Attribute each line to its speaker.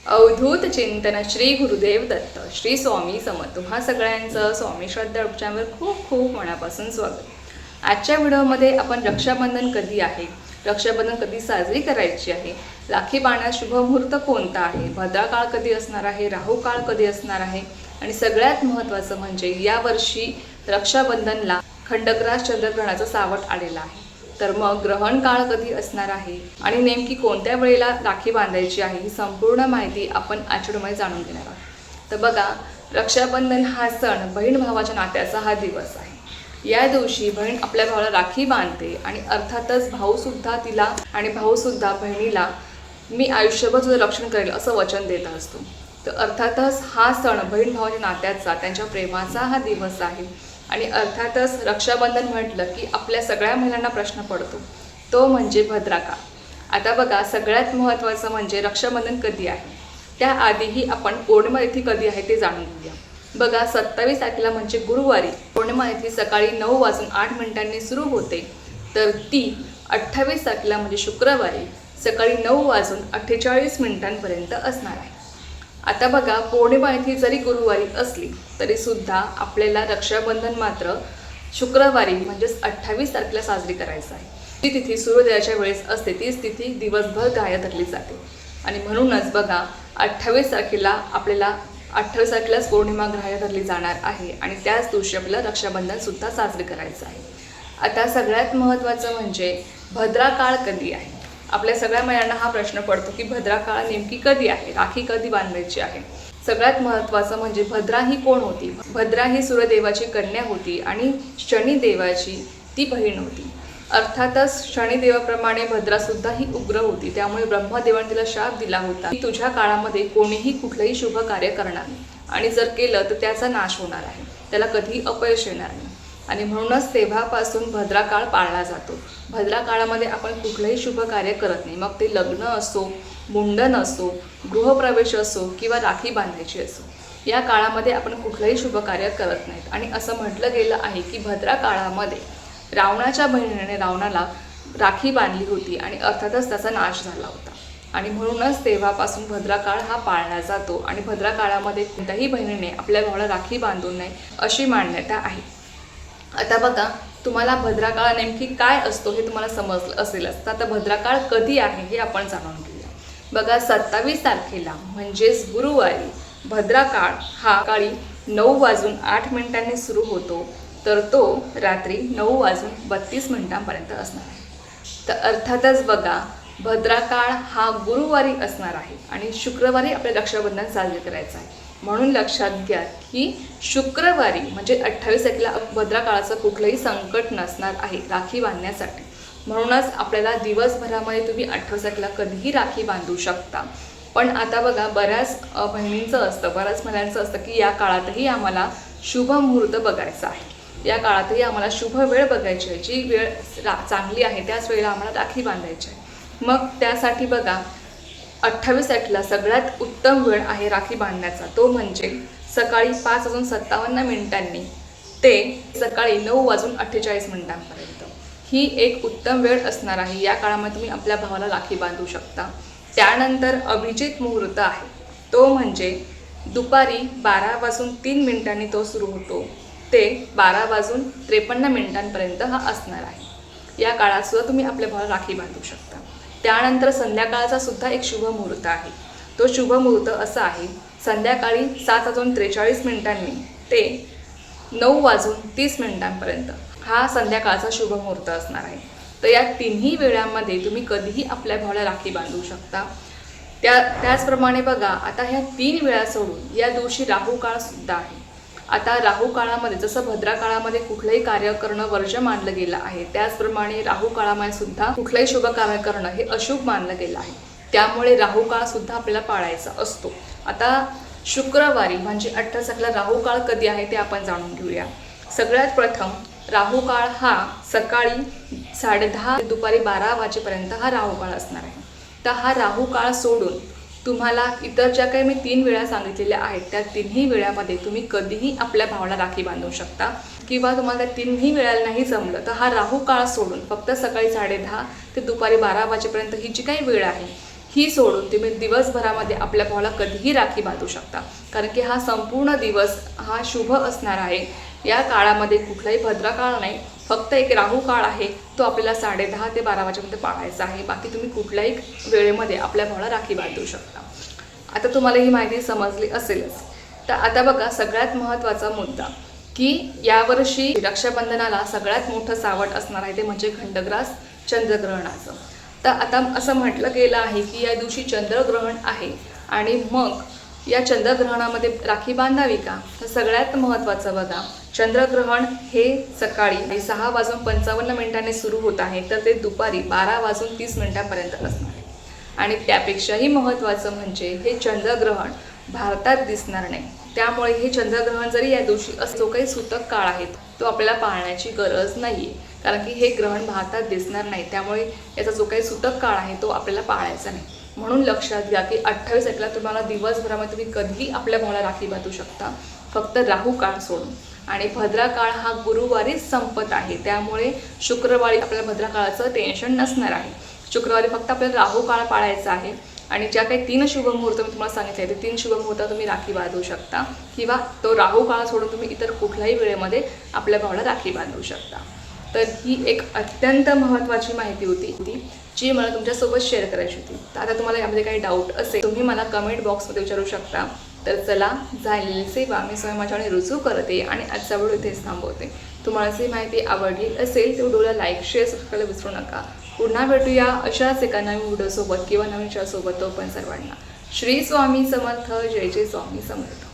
Speaker 1: अवधूत चिंतन श्री गुरुदेव दत्त श्री स्वामी समर्थ तुम्हा सगळ्यांचं स्वामी श्रद्धा उपचारावर खूप खूप मनापासून स्वागत. आजच्या व्हिडिओमध्ये आपण रक्षाबंधन कधी आहे, रक्षाबंधन कधी साजरी करायची आहे, राखी बांधण्यास शुभ मुहूर्त कोणता आहे, भद्रा काळ कधी असणार आहे, राहू काळ कधी असणार आहे आणि सगळ्यात महत्त्वाचं म्हणजे यावर्षी रक्षाबंधनला खंडग्रास चंद्रग्रहणाचं सावट आलेलं आहे. तर मग ग्रहण काळ कधी असणार आहे आणि नेमकी कोणत्या वेळेला राखी बांधायची आहे ही संपूर्ण माहिती आपण आजच्या व्हिडिओमध्ये जाणून घेणार आहोत. तर बघा, रक्षाबंधन हा सण बहीण भावाच्या नात्याचा हा दिवस आहे. या दिवशी बहीण आपल्या भावाला राखी बांधते आणि अर्थातच भाऊसुद्धा तिला आणि भाऊसुद्धा बहिणीला मी आयुष्यभर तुझं रक्षण करेल असं वचन देत असतो. तर अर्थातच हा सण बहीण भावाच्या नात्याचा, त्यांच्या प्रेमाचा हा दिवस आहे. आणि अर्थातच रक्षाबंधन म्हटलं की आपल्या सगळ्या महिलांना प्रश्न पडतो, तो म्हणजे भद्रा काळ. आता बघा, सगळ्यात महत्त्वाचं म्हणजे रक्षाबंधन कधी आहे, त्याआधीही आपण पौर्णिमा तिथी कधी आहे ते जाणून घेऊया. बघा, 27 तारखेला म्हणजे गुरुवारी पौर्णिमा तिथी सकाळी 9:08 सुरू होते, तर ती 28 तारखेला म्हणजे शुक्रवारी सकाळी 9:48 असणार आहे. आता बघा, पौर्णिमा तिथी जरी गुरुवारी असली तरीसुद्धा आपल्याला रक्षाबंधन मात्र शुक्रवारी म्हणजेच 28 तारखेला साजरी करायचं आहे. ती तिथी सूर्योदयाच्या वेळेस असते, तीच तिथी दिवसभर ग्राह्य धरली जाते आणि म्हणूनच बघा 28 तारखेला आपल्याला 28 तारखेलाच पौर्णिमा ग्राह्य धरली जाणार आहे आणि त्याच दिवशी आपल्याला रक्षाबंधनसुद्धा साजरे करायचं आहे. आता सगळ्यात महत्त्वाचं म्हणजे भद्रा काळ कधी आहे. आपल्या सगळ्या महिलांना हा प्रश्न पडतो की भद्रा काळ नेमकी कधी आहे, राखी कधी बांधायची आहे. सगळ्यात महत्त्वाचं म्हणजे भद्रा ही कोण होती. भद्रा ही सूर्यदेवाची कन्या होती आणि शनिदेवाची ती बहीण होती. अर्थातच शनिदेवाप्रमाणे भद्रासुद्धा ही उग्र होती, त्यामुळे ब्रह्मदेवाने तिला शाप दिला होता की तुझ्या काळामध्ये कोणीही कुठलंही शुभ कार्य करणार नाही आणि जर केलं तर त्याचा नाश होणार आहे, त्याला कधीही अपयश येणार नाही. आणि म्हणूनच तेव्हापासून भद्रा काळ पाळला जातो. भद्रा काळामध्ये आपण कुठलंही शुभ कार्य करत नाही, मग ते लग्न असो, मुंडन असो, गृहप्रवेश असो किंवा राखी बांधायची असो, या काळामध्ये आपण कुठलंही शुभ कार्य करत नाहीत. आणि असं म्हटलं गेलं आहे की भद्रा काळामध्ये रावणाच्या बहिणीने रावणाला राखी बांधली होती आणि अर्थातच त्याचा नाश झाला होता आणि म्हणूनच तेव्हापासून भद्रा काळ हा पाळला जातो. आणि भद्रा काळामध्ये कोणत्याही बहिणीने आपल्या भावाला राखी बांधू नये अशी मान्यता आहे. आता बघा, तुम्हाला भद्रा काळ नेमकी काय असतो हे तुम्हाला समजलं असेलच. तर आता भद्रा काळ कधी आहे हे आपण जाणून घेऊया. बघा, 27 तारखेला म्हणजेच गुरुवारी भद्रा काळ हा सकाळी 9:08 सुरू होतो, तर तो रात्री 9:32 असणार आहे. तर अर्थातच बघा, भद्रा काळ हा गुरुवारी असणार आहे आणि शुक्रवारी आपले रक्षाबंधन साजरे करायचं आहे. म्हणून लक्षात घ्या की शुक्रवारी म्हणजे 28 तारखेला भद्रा काळाचं कुठलंही संकट नसणार आहे राखी बांधण्यासाठी. म्हणूनच आपल्याला दिवसभरामध्ये तुम्ही 28 तारखेला कधीही राखी बांधू शकता. पण आता बघा, बऱ्याच बहिणींचं असतं, बऱ्याच महिलांचं असतं की या काळातही आम्हाला शुभ मुहूर्त बघायचा आहे, या काळातही आम्हाला शुभ वेळ बघायची आहे, जी वेळ चांगली आहे त्याच वेळेला आम्हाला राखी बांधायची आहे. मग त्यासाठी बघा, 28 तारखेला सगळ्यात उत्तम वेळ आहे राखी बांधण्याचा, तो म्हणजे सकाळी 5:57 ते सकाळी 9:48 ही एक उत्तम वेळ असणार आहे. या काळामध्ये तुम्ही आपल्या भावाला राखी बांधू शकता. त्यानंतर अभिजित मुहूर्त आहे, तो म्हणजे दुपारी 12:03 तो सुरू होतो ते 12:53 हा असणार आहे. या काळात सुद्धा तुम्ही आपल्या भावाला राखी बांधू शकता. त्यानंतर संध्याकाळचा सुद्धा एक शुभ मुहूर्त आहे. तो शुभ मुहूर्त असा आहे, संध्याकाळी 7:43 ते 9:30 हा संध्याकाळचा शुभ मुहूर्त असणार आहे. तर या तिन्ही वेळांमध्ये तुम्ही कधीही आपल्या भावाला राखी बांधू शकता. त्याचप्रमाणे बघा, आता ह्या 3 वेळा सोडून या दिवशी राहू काळसुद्धा आहे. आता राहू काळामध्ये जसं भद्रा काळामध्ये कुठलंही कार्य करणं वर्ज्य मानलं गेलं आहे, त्याचप्रमाणे राहू काळामध्ये सुद्धा कुठलंही शुभ कार्य करणं हे अशुभ मानलं गेलं आहे. त्यामुळे राहू काळ सुद्धा आपल्याला पाळायचा असतो. आता शुक्रवारी म्हणजे 28 तारखेला राहू काळ कधी आहे ते आपण जाणून घेऊया. सगळ्यात प्रथम राहू काळ हा सकाळी 10:30 ते दुपारी 12 वाजेपर्यंत हा राहू काळ असणार आहे. तर हा राहू काळ सोडून तुम्हाला इतर ज्या काही मी 3 वेळा सांगितलेल्या आहेत त्या तिन्ही वेळामध्ये तुम्ही कधीही आपल्या भावाला राखी बांधू शकता. किंवा तुम्हाला त्या तिन्ही वेळेला नाही जमलं तर हा राहू काळ सोडून फक्त सकाळी 10:30 ते दुपारी 12 वाजेपर्यंत ही जी काही वेळ आहे ही सोडून तुम्ही दिवसभरामध्ये आपल्या भावाला कधीही राखी बांधू शकता, कारण की हा संपूर्ण दिवस हा शुभ असणार आहे. या काळामध्ये कुठलाही भद्रकाळ नाही, फक्त एक राहू काळ आहे, तो आपल्याला 10:30 ते 12 वाजेपर्यंत पाळायचा आहे. बाकी तुम्ही कुठल्याही वेळेमध्ये आपल्या भावाला राखी बांधू शकता. आता तुम्हाला ही माहिती समजली असेलच. तर आता बघा सगळ्यात महत्त्वाचा मुद्दा, की यावर्षी रक्षाबंधनाला सगळ्यात मोठं सावट असणार आहे ते म्हणजे खंडग्रास चंद्रग्रहणाचं. तर आता असं म्हटलं गेलं आहे की या दिवशी चंद्रग्रहण आहे आणि मग या चंद्रग्रहणामध्ये राखी बांधावी का? तर सगळ्यात महत्त्वाचं बघा, चंद्रग्रहण हे सकाळी 6:55 सुरू होत आहे, तर ते दुपारी 12:30 असणार आहे. आणि त्यापेक्षाही महत्त्वाचं म्हणजे हे चंद्रग्रहण भारतात दिसणार नाही. त्यामुळे हे चंद्रग्रहण जरी या दिवशी जो काही सूतक काळ आहे तो आपल्याला पाळण्याची गरज नाही आहे, कारण की हे ग्रहण भारतात दिसणार नाही. त्यामुळे याचा जो काही सूतक काळ आहे तो आपल्याला पाळायचा नाही. म्हणून लक्षात घ्या की 28 तारखेला तुम्हाला दिवसभरामध्ये तुम्ही कधीही आपल्या भावाला राखी बांधू शकता, फक्त राहू काळ सोडून. आणि भद्रा काळ हा गुरुवारीच संपत आहे, त्यामुळे शुक्रवारी आपल्याला भद्रा काळाचं टेन्शन नसणार आहे. शुक्रवारी फक्त आपल्याला राहू काळ पाळायचा आहे. आणि ज्या काही 3 शुभमुहूर्त मी तुम्हाला सांगितले ते 3 शुभमुहूर्त तुम्ही राखी बांधू शकता, किंवा तो राहू काळ सोडून तुम्ही इतर कुठल्याही वेळेमध्ये आपल्या भावाला राखी बांधू शकता. तर ही एक अत्यंत महत्त्वाची माहिती होती जी मला तुमच्यासोबत शेअर करायची होती. तर आता तुम्हाला यामध्ये काही डाऊट असेल तुम्ही मला कमेंट बॉक्समध्ये विचारू शकता. तर चला, झालेली सेवा मी स्वयं माझ्याने रुजू करते आणि आजचा व्हिडिओ इथेच थांबवते. तुम्हाला ही माहिती आवडली असेल तर व्हिडिओला लाईक, शेअर, सबस्क्राईब करायला विसरू नका. पुन्हा भेटूया अशाच एका नवीन व्हिडिओसोबत किंवा नवीन सोबत. तोपर्यंत सर्वांना श्री स्वामी समर्थ. जय जय स्वामी समर्थ.